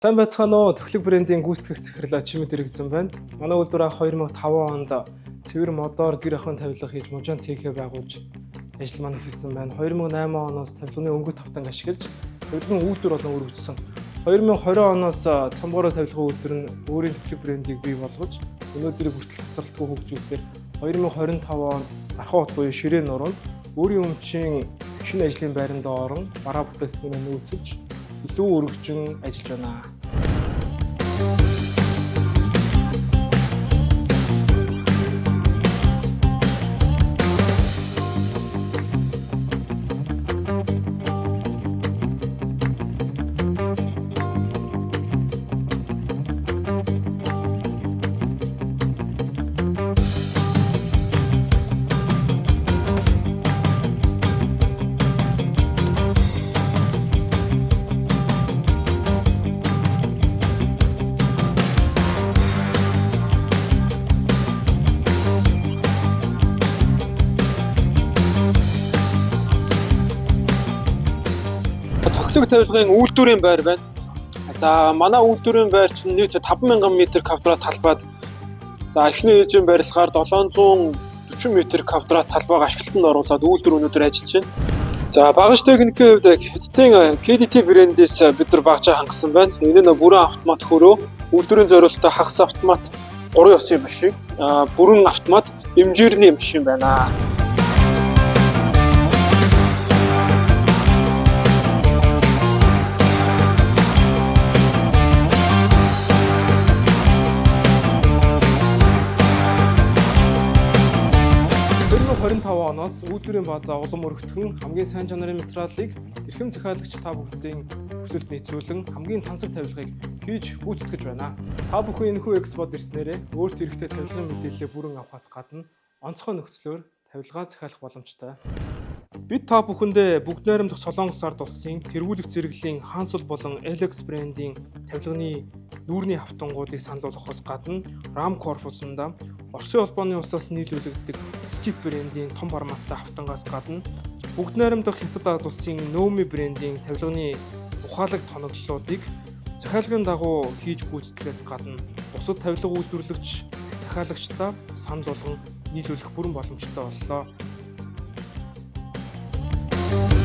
Сайн байцгаана уу? Төхлөг брендийн гүйцэтгэх захирал Чимэд иргэсэн байна. Манай үйлдвэр 2005 онд цэвэр модоор гэр ахуйн тавилга хийж мужаан цэхээ байгуулж ажил маань хийсэн байна. 2008 оноос тавилганы өнгөт тавтанг ашиглаж тавилгын үйлдвэр болон өргөжсөн. 2020 оноос цамгаараа тавилгын үйлдвэр нь өөрийн төхлөг брендийг бий болгож өнөөдрийг хүртэл тасралтгүй хөгжүүлсээр 2025 онд Архаа хот буюу Ширээн нуруунд өөрийн өмчийн шинэ ажлын байранд орон бараа бүтээгдэхүүнээ нөөцөж илүү өргөжин ажиллаж байна. Төхлөг тавилгын үйлдвэрийн байр байна. За манай үйлдвэрийн байр чинь нийт 5000 м2 талбайд эхний ээлжийн барилгаар 740 м2 талбайг ашиглалтанд оруулаад үйлдвэр өнөөдөр ажиллаж байна. За багаж техникийн хувьд Хятадын KDT брэндээс бид нар багажаа хангасан байна. Энэ нь бүрэн автомат хөрөө, үйлдвэрийн зориулалтаа хагас автомат 3 ёсын машин, бүрэн автомат эмжирний машин байна. Оноос үйлдвэрийн базаа улам өргөтгөн хамгийн сайн чанарын материалыг эрхэм захиалагч та бүхэндийн хүсэлд нийцүүлэн хамгийн тансаг тавилгыг хийж гүйцэтгэж байна. Та бүхэн энэхүү экспод ирснээрээ өөрт хэрэгтэй тавилгын мэдээлэлээ бүрэн авахаас гадна онцгой нөхцлөөр тавилгаа захиалах боломжтой. Бид та бүхэндээ бүгд найрамдах Солонгос ард улсын тэргүүлэх зэрэглэлийн Хансул болон Эллекс брендийн тавилганы нүүрний хавтангуудыг санал болгохоос гадна RAM корпусында Оросын холбооны улсаас нийлүүлэгддэг Skip брендийн том форматтай хавтангаас гадна бүгд найрамдах Хятад ард улсын Nomi брендийн тавилганы ухаалаг тоноглолуудыг захиалгын дагуу хийж гүйцэтгэхээс гадна бусад тавилга үйлдвэрлэгч захиалагчдаа санал болгон нийлүүлэх бүрэн боломжтой боллоо.